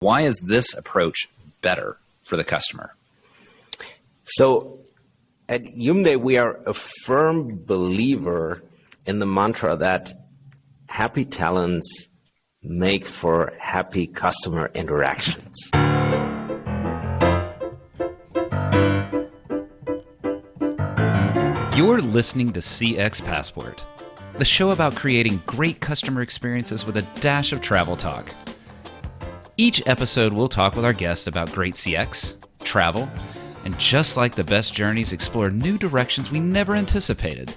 Why is this approach better for the customer? So at Yoummday, we are a firm believer in the mantra that happy talents make for happy customer interactions. You're listening to CX Passport, the show about creating great customer experiences with a dash of travel talk. Each episode, we'll talk with our guests about great CX, travel, and just like the best journeys, explore new directions we never anticipated.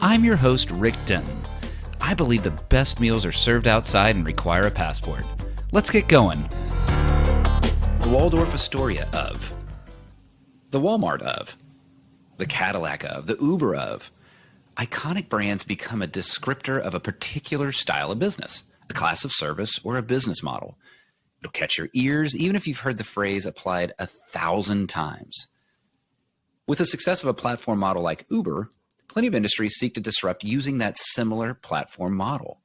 I'm your host, Rick Denton. I believe the best meals are served outside and require a passport. Let's get going. The Waldorf Astoria of, the Walmart of, the Cadillac of, the Uber of. Iconic brands become a descriptor of a particular style of business, a class of service, or a business model. It'll catch your ears, even if you've heard the phrase applied 1,000 times. With the success of a platform model like Uber, plenty of industries seek to disrupt using that similar platform model.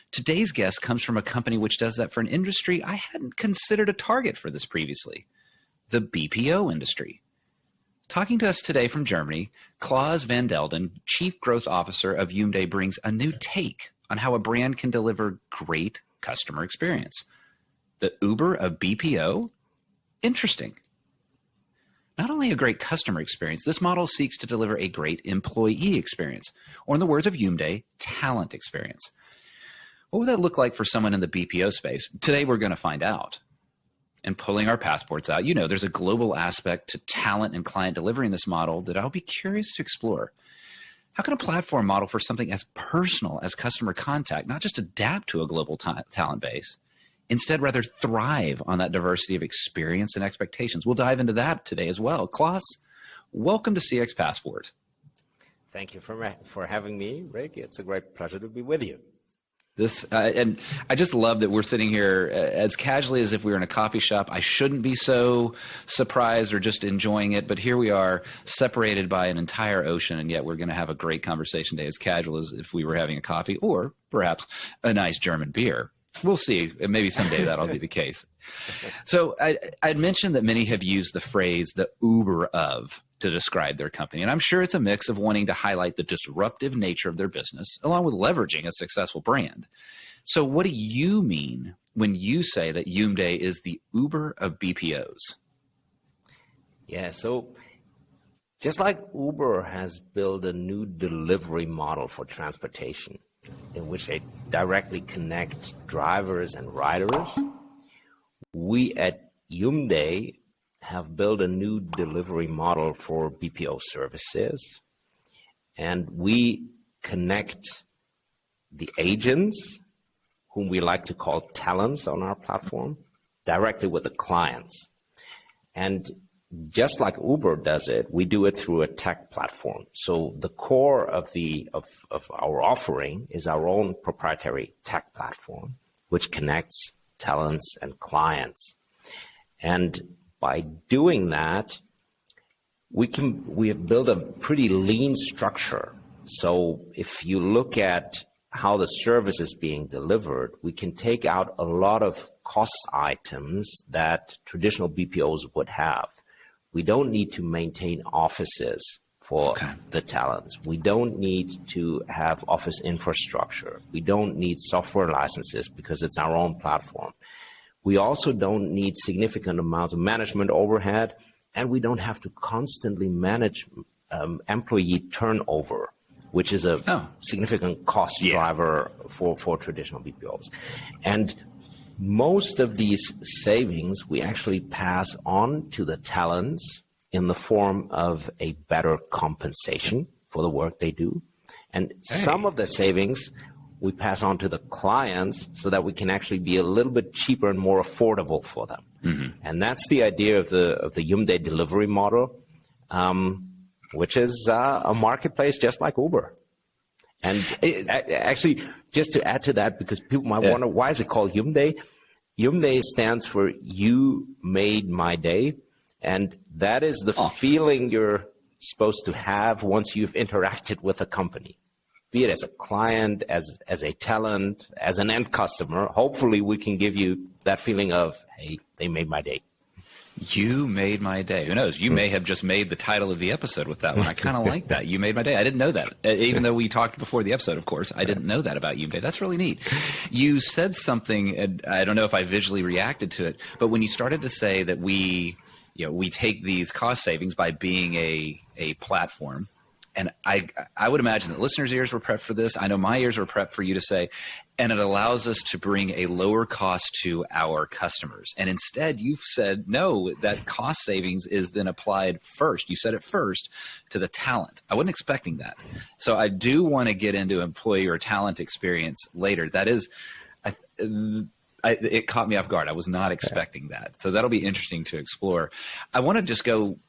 Today's guest comes from a company which does that for an industry I hadn't considered a target for this previously, the BPO industry. Talking to us today from Germany, Claas van Delden, Chief Growth Officer of Yoummday, brings a new take on how a brand can deliver great customer experience. The Uber of BPO? Interesting. Not only a great customer experience, this model seeks to deliver a great employee experience, or in the words of Yoummday, talent experience. What would that look like for someone in the BPO space? Today, we're going to find out. And pulling our passports out, you know, there's a global aspect to talent and client delivery in this model that I'll be curious to explore. How can a platform model for something as personal as customer contact not just adapt to a global talent base, instead rather thrive on that diversity of experience and expectations? We'll dive into that today as well. Claas, welcome to CX Passport. Thank you for having me, Rick. It's a great pleasure to be with you. And I just love that we're sitting here as casually as if we were in a coffee shop. I shouldn't be so surprised or just enjoying it, but here we are separated by an entire ocean, and yet we're going to have a great conversation today, as casual as if we were having a coffee or perhaps a nice German beer. We'll see. Maybe someday that'll be the case. So I'd mentioned that many have used the phrase the Uber of to describe their company. And I'm sure it's a mix of wanting to highlight the disruptive nature of their business, along with leveraging a successful brand. So what do you mean when you say that Yoummday is the Uber of BPOs? Yeah, so just like Uber has built a new delivery model for transportation, in which they directly connect drivers and riders, we at Yoummday have built a new delivery model for BPO services, and we connect the agents, whom we like to call talents on our platform, directly with the clients. And just like Uber does it, we do it through a tech platform. So the core of our offering is our own proprietary tech platform, which connects talents and clients. And by doing that, we have built a pretty lean structure. So if you look at how the service is being delivered, we can take out a lot of cost items that traditional BPOs would have. We don't need to maintain offices for the talents. We don't need to have office infrastructure. We don't need software licenses because it's our own platform. We also don't need significant amounts of management overhead, and we don't have to constantly manage employee turnover, which is a significant cost driver for traditional BPOs. And most of these savings we actually pass on to the talents in the form of a better compensation for the work they do. And some of the savings we pass on to the clients so that we can actually be a little bit cheaper and more affordable for them. Mm-hmm. And that's the idea of the Yoummday delivery model, which is a marketplace just like Uber. And actually, just to add to that, because people might wonder, why is it called Yoummday? Yoummday stands for You Made My Day. And that is the feeling you're supposed to have once you've interacted with a company. be it as a client, as a talent, as an end customer. Hopefully we can give you that feeling of, hey, they made my day. You made my day. Who knows? You may have just made the title of the episode with that one. I kind of like that. You made my day. I didn't know that. Even though we talked before the episode, of course, I didn't know that about YouMday. That's really neat. You said something, and I don't know if I visually reacted to it, but when you started to say that we take these cost savings by being a platform, and I would imagine that listeners' ears were prepped for this. I know my ears were prepped for you to say, and it allows us to bring a lower cost to our customers. And instead, you've said, no, that cost savings is then applied first. You said it first to the talent. I wasn't expecting that. So I do want to get into employee or talent experience later. That is, it caught me off guard. I was not expecting that. So that'll be interesting to explore. I want to just go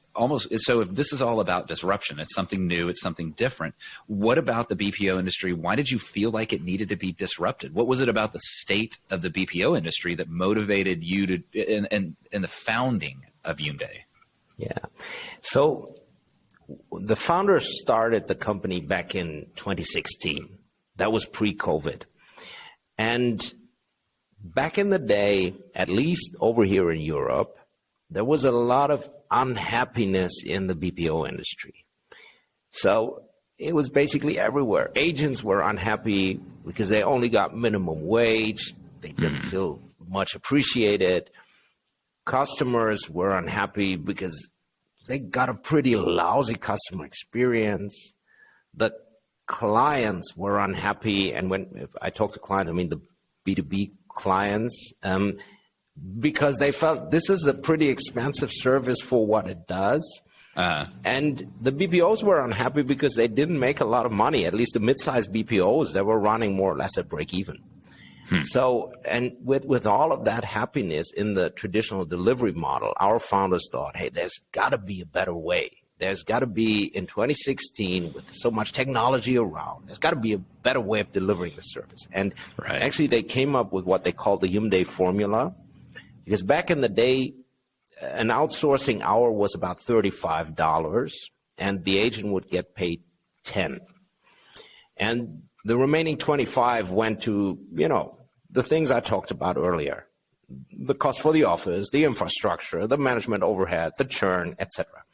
so if this is all about disruption, it's something new, it's something different. What about the BPO industry? Why did you feel like it needed to be disrupted? What was it about the state of the BPO industry that motivated you to in the founding of YouMday? Yeah. So the founders started the company back in 2016. That was pre-COVID. And back in the day, at least over here in Europe, there was a lot of unhappiness in the BPO industry. So it was basically everywhere. Agents were unhappy because they only got minimum wage. They didn't feel much appreciated. Customers were unhappy because they got a pretty lousy customer experience. The clients were unhappy. And if I talk to clients, I mean the B2B clients, because they felt this is a pretty expensive service for what it does. And the BPOs were unhappy because they didn't make a lot of money, at least the mid-sized BPOs, they were running more or less at break even. So, and with all of that happiness in the traditional delivery model, our founders thought, hey, there's got to be a better way. There's got to be, in 2016, with so much technology around, there's got to be a better way of delivering the service. And actually, they came up with what they call the YouMday formula. Because back in the day, an outsourcing hour was about $35, and the agent would get paid $10. And the remaining 25 went to, the things I talked about earlier. The cost for the office, the infrastructure, the management overhead, the churn, etc.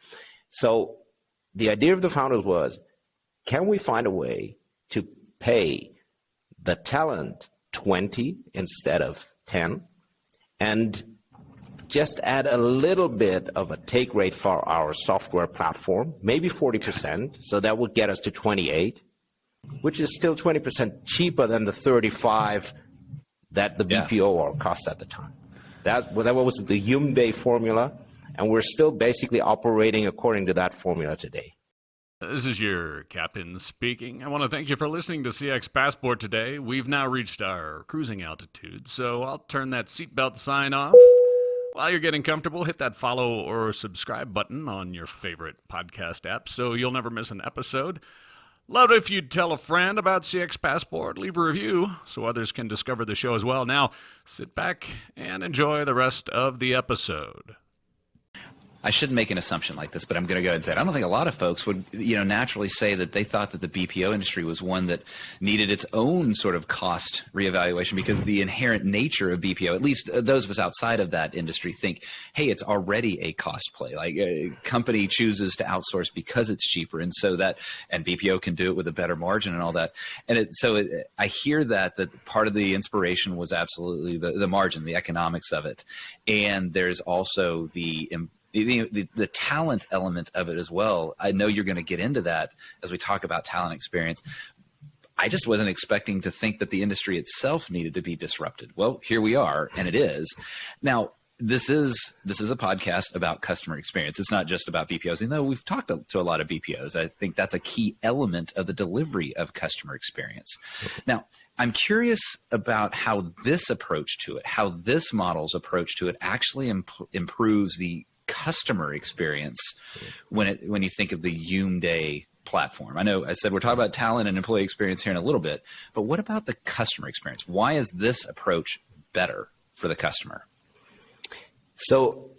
So the idea of the founders was, can we find a way to pay the talent 20 instead of 10? And just add a little bit of a take rate for our software platform, maybe 40%. So that would get us to 28, which is still 20% cheaper than the 35 that the BPO cost at the time. That was the YouMday formula, and we're still basically operating according to that formula today. This is your captain speaking. I want to thank you for listening to CX Passport today. We've now reached our cruising altitude, so I'll turn that seatbelt sign off. While you're getting comfortable, hit that follow or subscribe button on your favorite podcast app so you'll never miss an episode. Love it if you'd tell a friend about CX Passport. Leave a review so others can discover the show as well. Now, sit back and enjoy the rest of the episode. I shouldn't make an assumption like this, but I'm going to go ahead and say it. I don't think a lot of folks would, naturally say that they thought that the BPO industry was one that needed its own sort of cost reevaluation, because the inherent nature of BPO, at least those of us outside of that industry, think, hey, it's already a cost play. Like a company chooses to outsource because it's cheaper, and BPO can do it with a better margin and all that. And I hear that part of the inspiration was absolutely the margin, the economics of it, and there's also the talent element of it as well. I know you're going to get into that as we talk about talent experience. I just wasn't expecting to think that the industry itself needed to be disrupted. Well, here we are, and it is. Now, this is a podcast about customer experience. It's not just about BPOs. Even though we've talked to a lot of BPOs, I think that's a key element of the delivery of customer experience. Now, I'm curious about how this approach to it, how this model's approach to it actually improves the customer experience when you think of the YouMday platform. I know I said we're talking about talent and employee experience here in a little bit, but what about the customer experience? Why is this approach better for the customer? So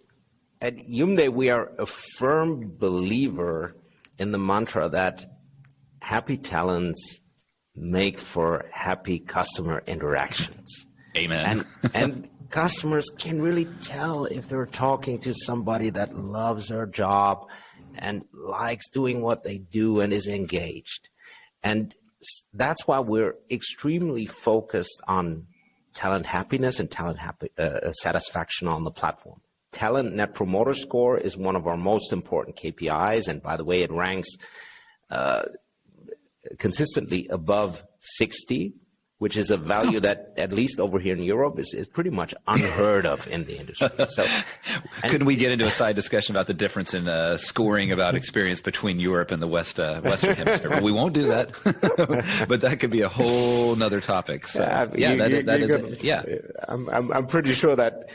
at YouMday, we are a firm believer in the mantra that happy talents make for happy customer interactions. Amen. And customers can really tell if they're talking to somebody that loves their job and likes doing what they do and is engaged. And that's why we're extremely focused on talent happiness and talent satisfaction on the platform. Talent Net Promoter Score is one of our most important KPIs. And by the way, it ranks consistently above 60, which is a value that, at least over here in Europe, is pretty much unheard of in the industry. So, couldn't we get into a side discussion about the difference in scoring about experience between Europe and the Western Hemisphere? But we won't do that. But that could be a whole nother topic. So, I'm pretty sure that,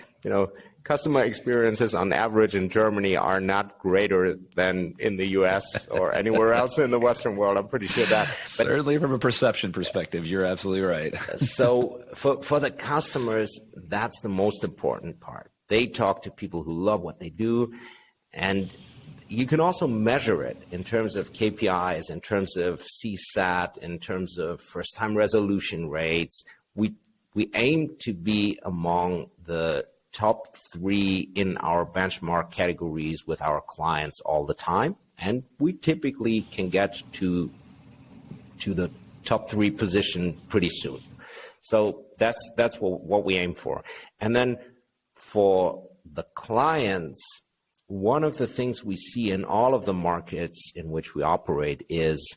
customer experiences on average in Germany are not greater than in the US or anywhere else in the Western world. I'm pretty sure that. But certainly from a perception perspective, you're absolutely right. So for the customers, that's the most important part. They talk to people who love what they do, and you can also measure it in terms of KPIs, in terms of CSAT, in terms of first-time resolution rates. We aim to be among the top 3 in our benchmark categories with our clients all the time, and we typically can get to the top 3 position pretty soon. So that's what we aim for. And then for the clients, one of the things we see in all of the markets in which we operate is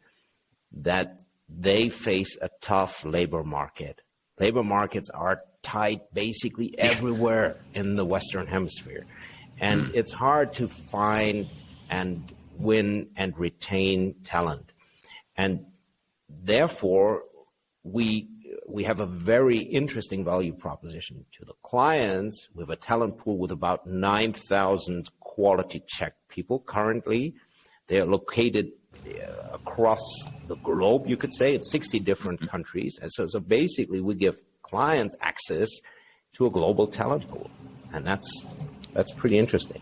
that they face a tough labor market. Labor markets are tight basically everywhere in the Western Hemisphere. And it's hard to find and win and retain talent. And therefore, we have a very interesting value proposition to the clients. We have a talent pool with about 9,000 quality check people currently. They are located across the globe, you could say, in 60 different countries. And so basically, we give clients access to a global talent pool, and that's pretty interesting.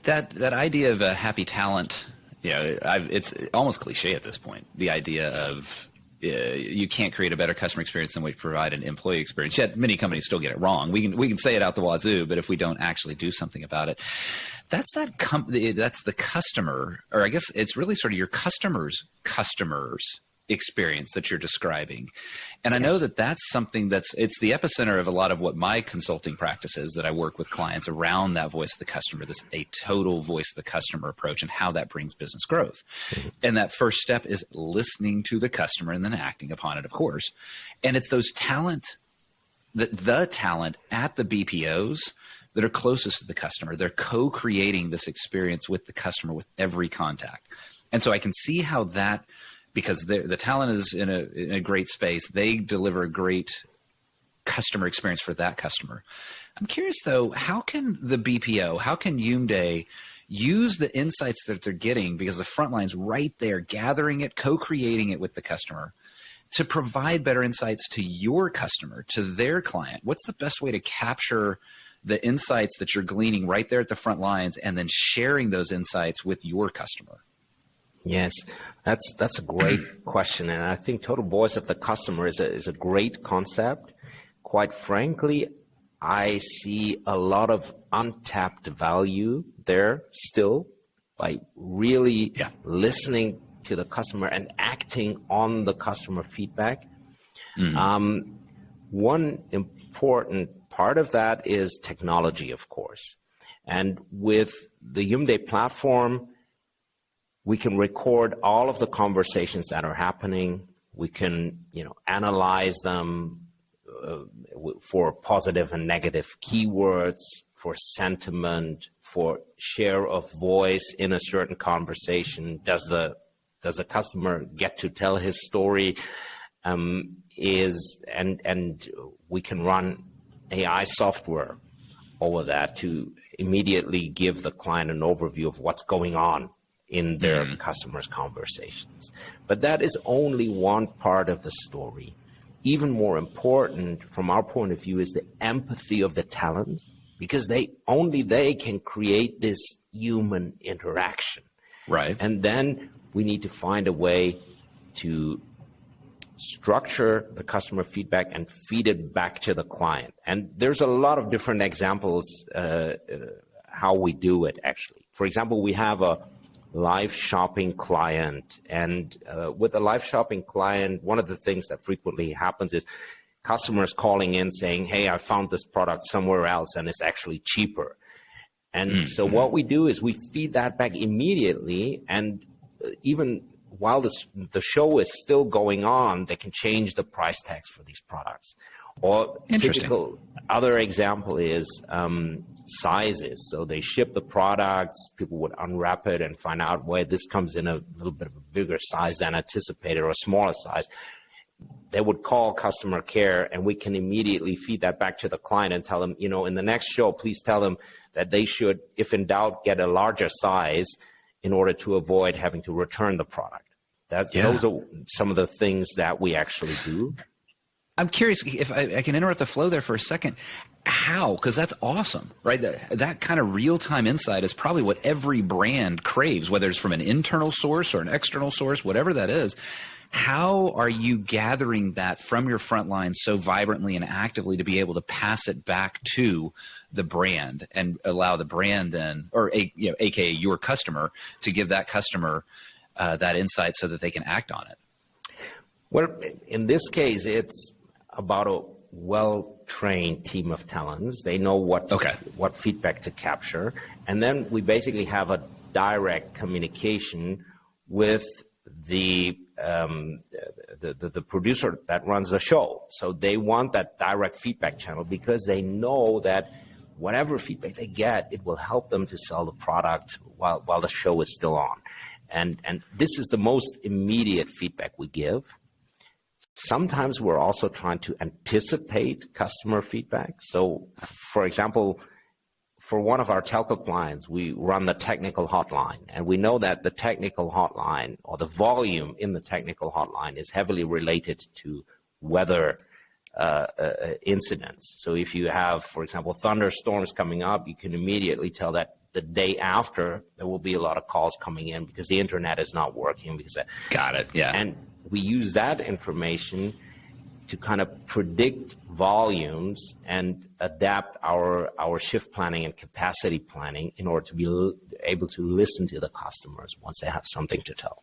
That idea of a happy talent, it's almost cliche at this point. The idea of you can't create a better customer experience than we provide an employee experience. Yet many companies still get it wrong. We can say it out the wazoo, but if we don't actually do something about it, that's the customer, or I guess it's really sort of your customers' experience that you're describing. And I know that that's something it's the epicenter of a lot of what my consulting practice is, that I work with clients around that voice of the customer, a total voice of the customer approach, and how that brings business growth. And that first step is listening to the customer and then acting upon it, of course. And it's those the talent at the BPOs that are closest to the customer. They're co-creating this experience with the customer with every contact. And so I can see how that, because the talent is in a great space, they deliver a great customer experience for that customer. I'm curious, though, how can the BPO, how can Yoummday use the insights that they're getting, because the front line's right there, gathering it, co-creating it with the customer, to provide better insights to your customer, to their client? What's the best way to capture the insights that you're gleaning right there at the front lines and then sharing those insights with your customer? Yes, that's a great question. And I think total voice of the customer is a great concept. Quite frankly, I see a lot of untapped value there still by really listening to the customer and acting on the customer feedback. One important part of that is technology, of course. And with the Yoummday platform, we can record all of the conversations that are happening. We can, analyze them for positive and negative keywords, for sentiment, for share of voice in a certain conversation. Does the customer get to tell his story? And we can run AI software over that to immediately give the client an overview of what's going on in their customers' conversations. But that is only one part of the story. Even more important from our point of view is the empathy of the talent, because they can create this human interaction. Right. And then we need to find a way to structure the customer feedback and feed it back to the client. And there's a lot of different examples how we do it, actually. For example, we have a live shopping client. And with a live shopping client, one of the things that frequently happens is customers calling in saying, hey, I found this product somewhere else and it's actually cheaper. And so what we do is we feed that back immediately, and even while the show is still going on, they can change the price tags for these products. Or typical other example is sizes. So they ship the products, people would unwrap it and find out, where this comes in a little bit of a bigger size than anticipated or a smaller size. They would call customer care, and we can immediately feed that back to the client and tell them, in the next show, please tell them that they should, if in doubt, get a larger size in order to avoid having to return the product. Those are some of the things that we actually do. I'm curious if I can interrupt the flow there for a second. How? Because that's awesome, right? That kind of real-time insight is probably what every brand craves, whether it's from an internal source or an external source, whatever that is. How are you gathering that from your front line so vibrantly and actively to be able to pass it back to the brand and allow the brand then, or AKA your customer, to give that customer that insight so that they can act on it? Well, in this case, it's about a well-trained team of talents. They know what feedback to capture. And then we basically have a direct communication with the producer that runs the show. So they want that direct feedback channel because they know that whatever feedback they get, it will help them to sell the product while the show is still on. And this is the most immediate feedback we give. Sometimes we're also trying to anticipate customer feedback. So, for example, for one of our telco clients, we run the technical hotline, and we know that the technical hotline, or the volume in the technical hotline, is heavily related to weather incidents. So if you have, for example, thunderstorms coming up, you can immediately tell that the day after there will be a lot of calls coming in because the internet is not working. Got it. Yeah. And we use that information to kind of predict volumes and adapt our shift planning and capacity planning in order to be able to listen to the customers once they have something to tell.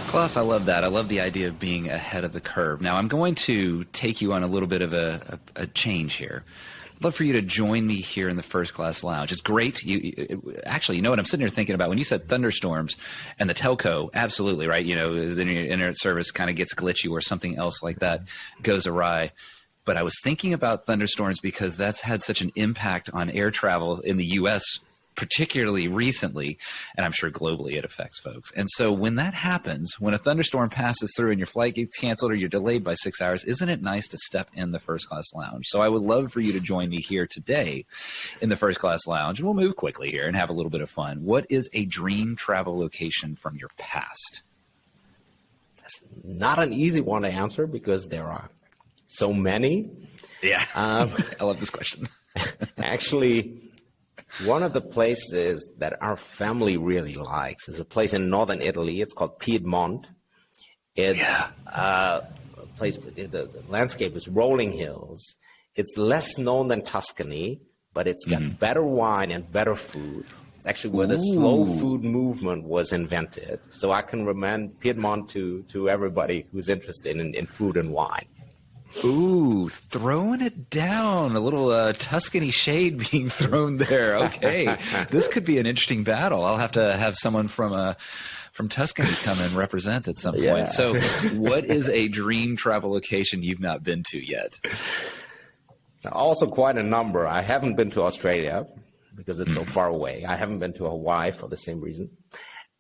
Claas, I love that. I love the idea of being ahead of the curve. Now, I'm going to take you on a little bit of a change here. I'd love for you to join me here in the First Class Lounge. It's great. Actually, you know what I'm sitting here thinking about? When you said thunderstorms and the telco, absolutely, right? Then your internet service kind of gets glitchy or something else like that goes awry. But I was thinking about thunderstorms because that's had such an impact on air travel in the U.S., particularly recently, and I'm sure globally it affects folks. And so when that happens, when a thunderstorm passes through and your flight gets canceled or you're delayed by 6 hours, isn't it nice to step in the First Class Lounge? So I would love for you to join me here today in the First Class Lounge, and we'll move quickly here and have a little bit of fun. What is a dream travel location from your past? That's not an easy one to answer because there are so many. Yeah, I love this question. Actually, one of the places that our family really likes is a place in northern Italy. It's called Piedmont. It's a place, the landscape is rolling hills. It's less known than Tuscany, but it's got better wine and better food. It's actually where the slow food movement was invented. So I can recommend Piedmont to everybody who's interested in food and wine. Ooh, throwing it down. A little Tuscany shade being thrown there. Okay. This could be an interesting battle. I'll have to have someone from Tuscany come and represent at some point. So what is a dream travel location you've not been to yet? Also quite a number. I haven't been to Australia because it's so far away. I haven't been to Hawaii for the same reason.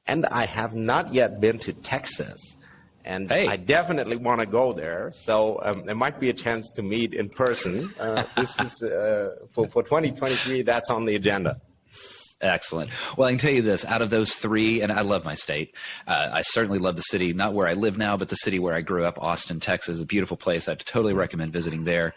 And I have not yet been to Texas. And I definitely want to go there. So there might be a chance to meet in person. This is for 2023, that's on the agenda. Excellent. Well, I can tell you this, out of those three, and I love my state. I certainly love the city, not where I live now, but the city where I grew up, Austin, Texas, a beautiful place. I totally recommend visiting there.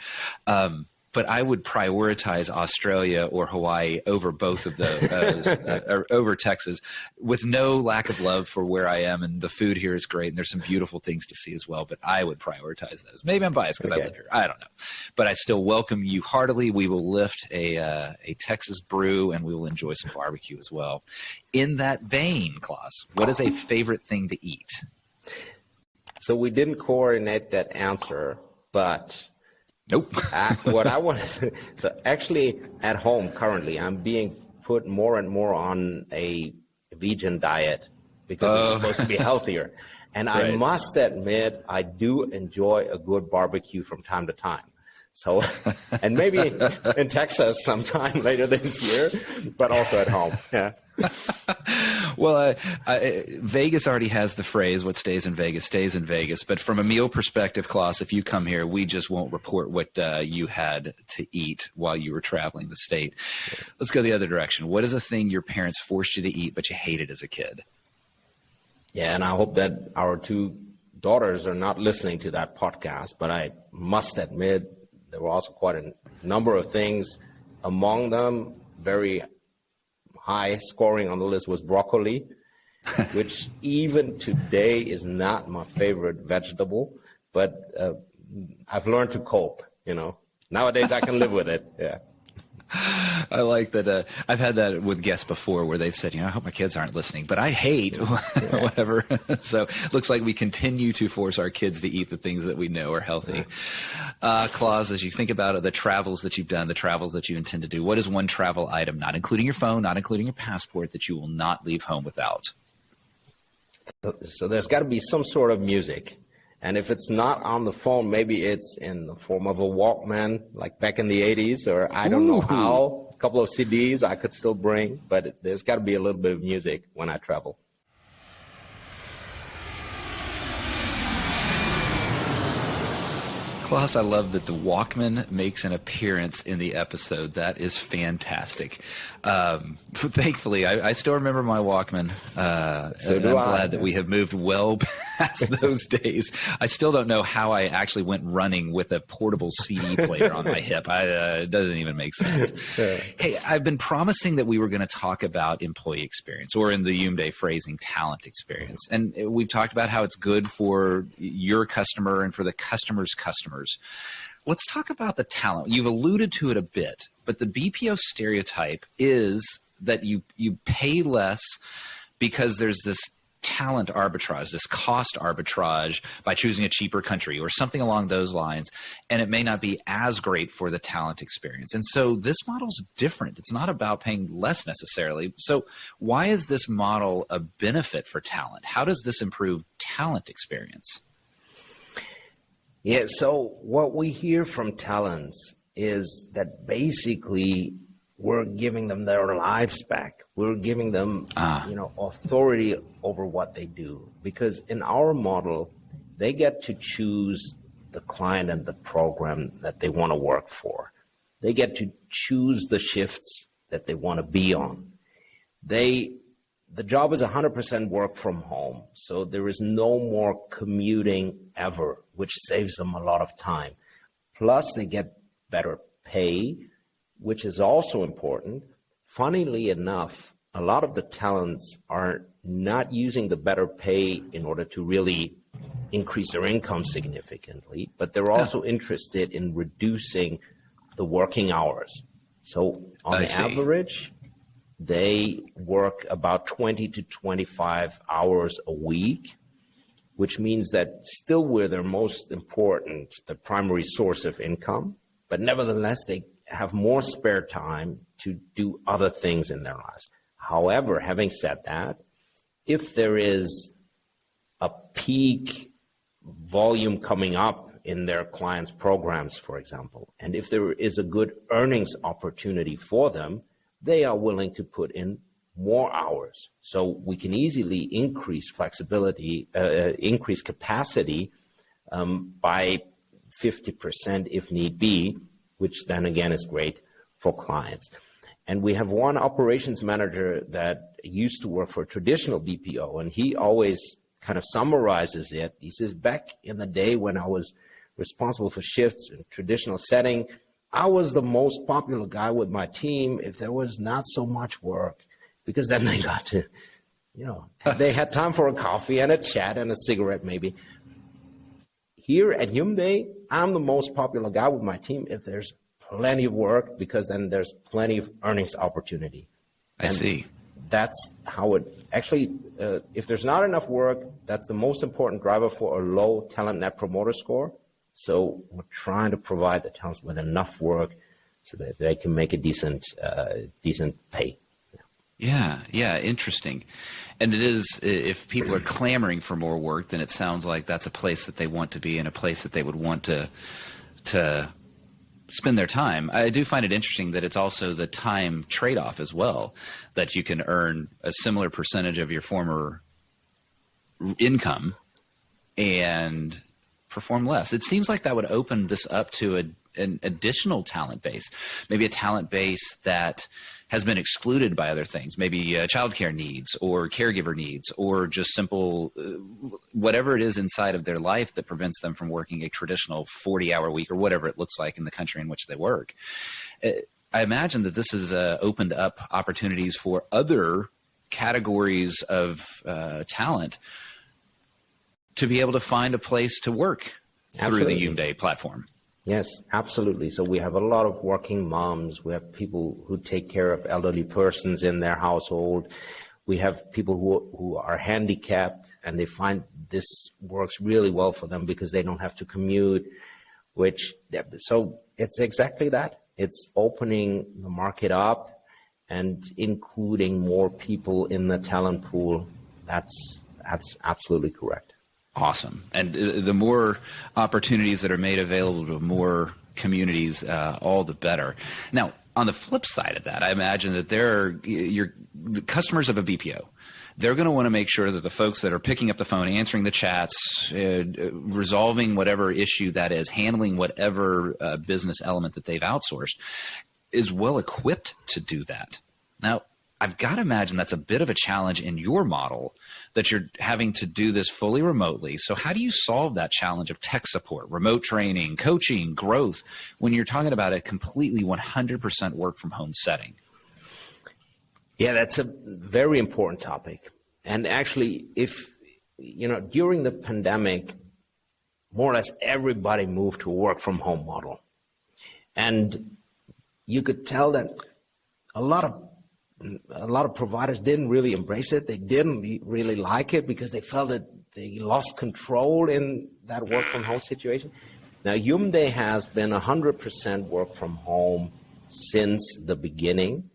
but I would prioritize Australia or Hawaii over both of those, or over Texas, with no lack of love for where I am. And the food here is great, and there's some beautiful things to see as well. But I would prioritize those. Maybe I'm biased because I live here. I don't know. But I still welcome you heartily. We will lift a Texas brew, and we will enjoy some barbecue as well. In that vein, Claas, what is a favorite thing to eat? So we didn't coordinate that answer, but nope. What I wanted, so actually at home currently, I'm being put more and more on a vegan diet because it's supposed to be healthier. And right. I must admit, I do enjoy a good barbecue from time to time. So, and maybe in Texas sometime later this year, but also at home. Yeah. Well, Vegas already has the phrase, what stays in Vegas stays in Vegas. But from a meal perspective, Claas, if you come here, we just won't report what you had to eat while you were traveling the state. Yeah. Let's go the other direction. What is a thing your parents forced you to eat, but you hated as a kid? Yeah, and I hope that our two daughters are not listening to that podcast, but I must admit, there were also quite a number of things. Among them, very high scoring on the list was broccoli, which even today is not my favorite vegetable, but I've learned to cope, Nowadays I can live with it, yeah. I like that. I've had that with guests before where they've said, I hope my kids aren't listening, but I hate whatever. So looks like we continue to force our kids to eat the things that we know are healthy. Claas, as you think about the travels that you've done, the travels that you intend to do, what is one travel item, not including your phone, not including your passport, that you will not leave home without? So there's got to be some sort of music. And if it's not on the phone, maybe it's in the form of a Walkman, like back in the 80s, or I don't know how. A couple of CDs I could still bring, but there's got to be a little bit of music when I travel. Claas, I love that the Walkman makes an appearance in the episode. That is fantastic. Thankfully, I still remember my Walkman. So I'm glad that we have moved well past those days. I still don't know how I actually went running with a portable CD player on my hip. It doesn't even make sense. Hey, I've been promising that we were going to talk about employee experience, or in the Yoummday phrasing, talent experience. And we've talked about how it's good for your customer and for the customer's customers. Let's talk about the talent. You've alluded to it a bit, but the BPO stereotype is that you pay less because there's this talent arbitrage, this cost arbitrage by choosing a cheaper country or something along those lines, and it may not be as great for the talent experience. And so this model's different. It's not about paying less necessarily. So why is this model a benefit for talent? How does this improve talent experience? Yeah, so what we hear from talents is that basically we're giving them their lives back. We're giving them, authority over what they do. Because in our model, they get to choose the client and the program that they want to work for. They get to choose the shifts that they want to be on. The job is 100% work from home, so there is no more commuting ever, which saves them a lot of time. Plus, they get better pay, which is also important. Funnily enough, a lot of the talents are not using the better pay in order to really increase their income significantly, but they're also interested in reducing the working hours. So on average, they work about 20 to 25 hours a week, which means that still we're their most important, the primary source of income, but nevertheless, they have more spare time to do other things in their lives. However, having said that, if there is a peak volume coming up in their clients' programs, for example, and if there is a good earnings opportunity for them, they are willing to put in more hours. So we can easily increase flexibility, increase capacity by 50% if need be, which then again is great for clients. And we have one operations manager that used to work for a traditional BPO, and he always kind of summarizes it. He says, back in the day when I was responsible for shifts in traditional setting, I was the most popular guy with my team if there was not so much work, because then they got to, they had time for a coffee and a chat and a cigarette maybe. Here at Yoummday, I'm the most popular guy with my team if there's plenty of work, because then there's plenty of earnings opportunity. I see. That's how it actually, if there's not enough work, that's the most important driver for a low talent net promoter score. So we're trying to provide the talents with enough work so that they can make a decent pay. Yeah, interesting. And it is, if people are clamoring for more work, then it sounds like that's a place that they want to be and a place that they would want to spend their time. I do find it interesting that it's also the time trade-off as well, that you can earn a similar percentage of your former income and perform less. It seems like that would open this up to an additional talent base, maybe a talent base that has been excluded by other things, maybe childcare needs or caregiver needs, or just simple whatever it is inside of their life that prevents them from working a traditional 40-hour week or whatever it looks like in the country in which they work. I imagine that this has opened up opportunities for other categories of talent to be able to find a place to work through the Yoummday platform. Yes, absolutely. So we have a lot of working moms. We have people who take care of elderly persons in their household. We have people who are handicapped, and they find this works really well for them because they don't have to commute, so it's exactly that. It's opening the market up and including more people in the talent pool. That's absolutely correct. Awesome. And the more opportunities that are made available to more communities, all the better. Now, on the flip side of that, I imagine that the customers of a BPO. They're going to want to make sure that the folks that are picking up the phone, answering the chats, resolving whatever issue that is, handling whatever business element that they've outsourced, is well equipped to do that. Now, I've got to imagine that's a bit of a challenge in your model, that you're having to do this fully remotely. So how do you solve that challenge of tech support, remote training, coaching, growth, when you're talking about a completely 100% work from home setting? Yeah, that's a very important topic. And actually, during the pandemic, more or less everybody moved to a work from home model. And you could tell that a lot of providers didn't really embrace it. They didn't really like it because they felt that they lost control in that work from home situation. Now, Yoummday has been 100% work from home since the beginning.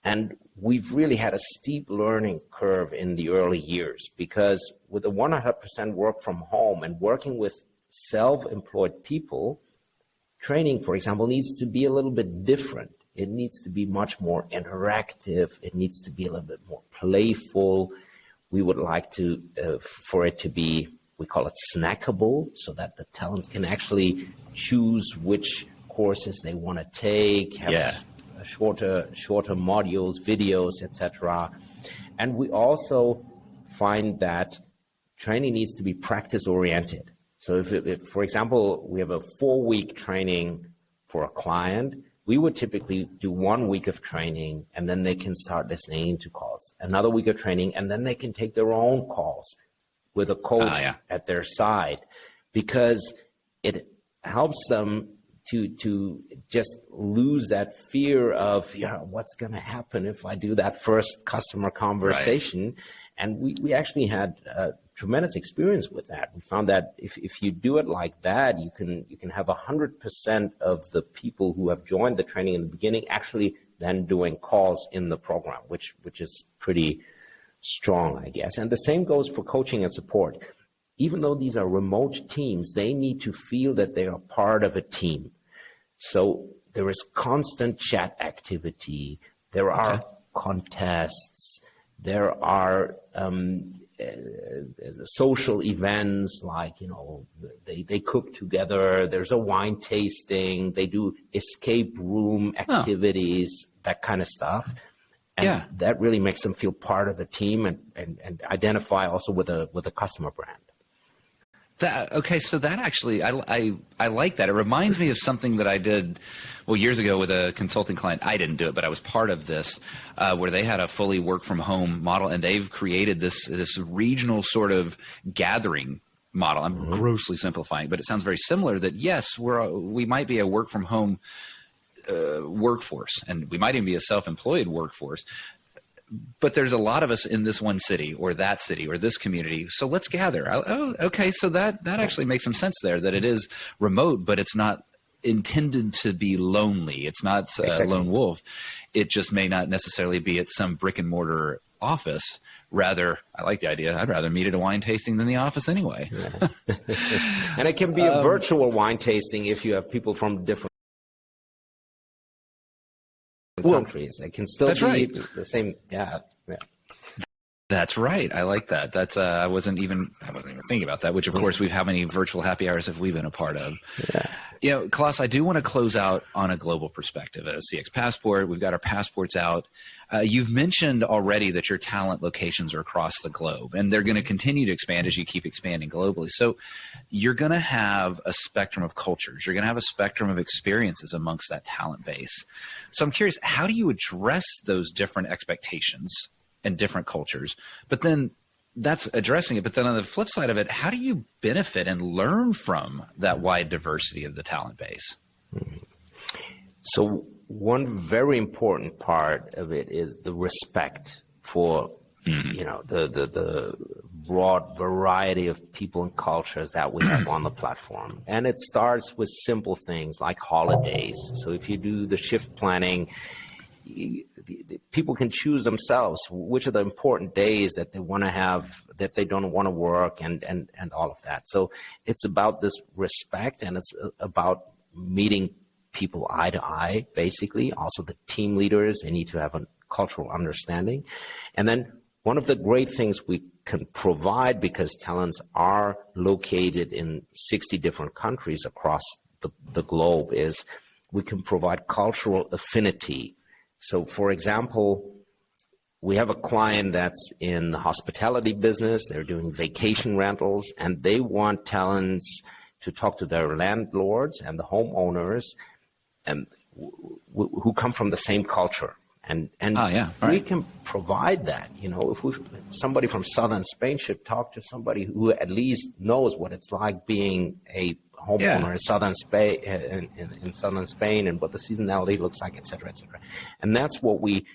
And we've really had a steep learning curve in the early years, because with a 100% work from home and working with self-employed people, training, for example, needs to be a little bit different. It needs to be much more interactive. It needs to be a little bit more playful. We would like for it to be, we call it snackable, so that the talents can actually choose which courses they want to take, have shorter modules, videos, etc. And we also find that training needs to be practice-oriented. So if, for example, we have a 4-week training for a client, we would typically do 1 week of training, and then they can start listening to calls. Another week of training, and then they can take their own calls with a coach at their side, because it helps them to just lose that fear of, what's going to happen if I do that first customer conversation. Right. And we actually had tremendous experience with that. We found that if you do it like that, you can have 100% of the people who have joined the training in the beginning actually then doing calls in the program, which is pretty strong, I guess. And the same goes for coaching and support. Even though these are remote teams, they need to feel that they are part of a team. So there is constant chat activity. There are contests. There are social events, like, they cook together. There's a wine tasting. They do escape room activities, that kind of stuff. And that really makes them feel part of the team and identify also with a customer brand. Okay, so that actually, I like that. It reminds me of something that I did, well, years ago with a consulting client. I didn't do it, but I was part of this, where they had a fully work from home model, and they've created this regional sort of gathering model. I'm grossly simplifying, but it sounds very similar. That yes, we might be a work from home workforce, and we might even be a self-employed workforce. But there's a lot of us in this one city or that city or this community. So let's gather. Okay. So that actually makes some sense there, that it is remote, but it's not intended to be lonely. It's not a lone wolf. It just may not necessarily be at some brick and mortar office. Rather, I like the idea. I'd rather meet at a wine tasting than the office anyway. Yeah. And it can be a virtual wine tasting if you have people from different countries. It can still be the same. Yeah. That's right. I like that. That's I wasn't even thinking about that. Which, of course, how many virtual happy hours have we been a part of? Yeah. You know, Claas, I do want to close out on a global perspective. At CX Passport, we've got our passports out. You've mentioned already that your talent locations are across the globe, and they're going to continue to expand as you keep expanding globally. So you're going to have a spectrum of cultures. You're going to have a spectrum of experiences amongst that talent base. So I'm curious, how do you address those different expectations and different cultures? But then that's addressing it. But then on the flip side of it, how do you benefit and learn from that wide diversity of the talent base? So one very important part of it is the respect for, you know, the broad variety of people and cultures that we have on the platform. And it starts with simple things like holidays. So if you do the shift planning, people can choose themselves which are the important days that they want to have, that they don't want to work, and all of that. So it's about this respect, and it's about meeting people eye to eye, basically. Also the team leaders, they need to have a cultural understanding. And then one of the great things we can provide, because talents are located in 60 different countries across the globe, is we can provide cultural affinity. So, for example, we have a client that's in the hospitality business. They're doing vacation rentals, and they want talents to talk to their landlords and the homeowners, and who come from the same culture. And we can provide that. You know, if somebody from southern Spain should talk to somebody who at least knows what it's like being a homeowner in southern Spain, in southern Spain, and what the seasonality looks like, et cetera, et cetera. And that's what we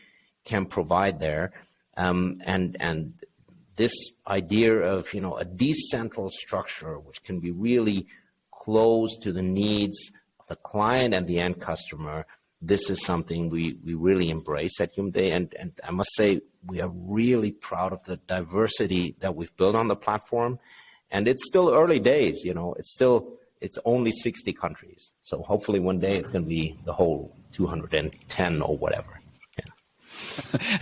can provide there. And this idea of, you know, a decentral structure, which can be really close to the needs of the client and the end customer, this is something we really embrace at yoummday. And I must say, we are really proud of the diversity that we've built on the platform. And it's still early days, you know, it's only 60 countries. So hopefully one day it's going to be the whole 210 or whatever.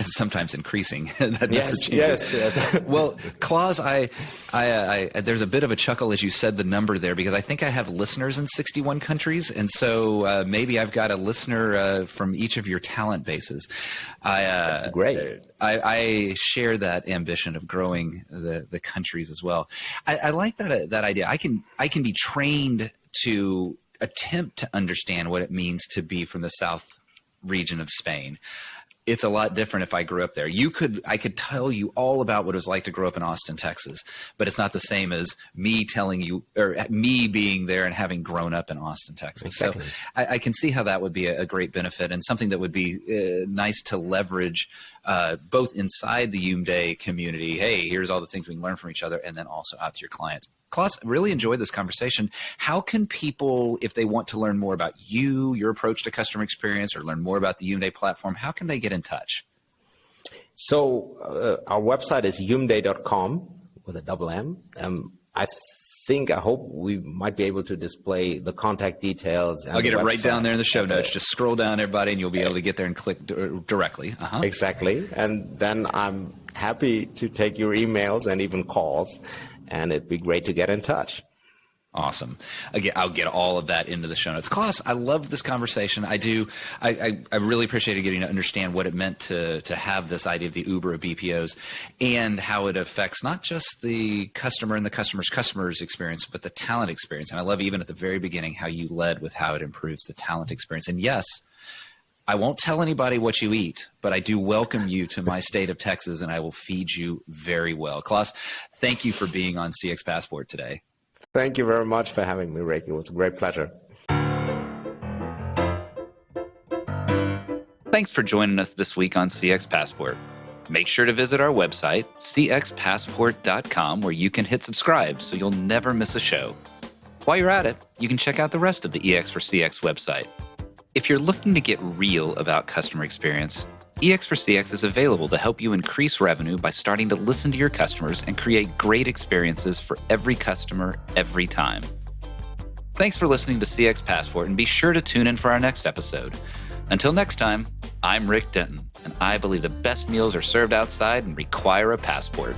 Sometimes increasing. Yes. Well, Claas, I there's a bit of a chuckle as you said the number there, because I think I have listeners in 61 countries, and so maybe I've got a listener from each of your talent bases. Great. I share that ambition of growing the countries as well. I like that idea. I can be trained to attempt to understand what it means to be from the south region of Spain. It's a lot different if I grew up there. I could tell you all about what it was like to grow up in Austin, Texas, but it's not the same as me telling you, or me being there and having grown up in Austin, Texas. Exactly. So I can see how that would be a great benefit, and something that would be nice to leverage both inside the yoummday community. Hey, here's all the things we can learn from each other, and then also out to your clients. Claas, really enjoyed this conversation. How can people, if they want to learn more about you, your approach to customer experience, or learn more about the yoummday platform, how can they get in touch? So our website is yoummday.com with a double M. I hope we might be able to display the contact details. I'll get it right down there in the show notes. Just scroll down, everybody, and you'll be able to get there and click directly. Exactly. And then I'm happy to take your emails and even calls. And it'd be great to get in touch. Awesome. Again, I'll get all of that into the show notes. Claas, I love this conversation. I do. I really appreciated getting to understand what it meant to have this idea of the Uber of BPOs and how it affects not just the customer and the customer's experience, but the talent experience. And I love even at the very beginning how you led with how it improves the talent experience. And yes, I won't tell anybody what you eat, but I do welcome you to my state of Texas, and I will feed you very well. Claas, thank you for being on CX Passport today. Thank you very much for having me, Rick. It was a great pleasure. Thanks for joining us this week on CX Passport. Make sure to visit our website, cxpassport.com, where you can hit subscribe so you'll never miss a show. While you're at it, you can check out the rest of the EX4CX website. If you're looking to get real about customer experience, EX4CX is available to help you increase revenue by starting to listen to your customers and create great experiences for every customer every time. Thanks for listening to CX Passport, and be sure to tune in for our next episode. Until next time, I'm Rick Denton, and I believe the best meals are served outside and require a passport.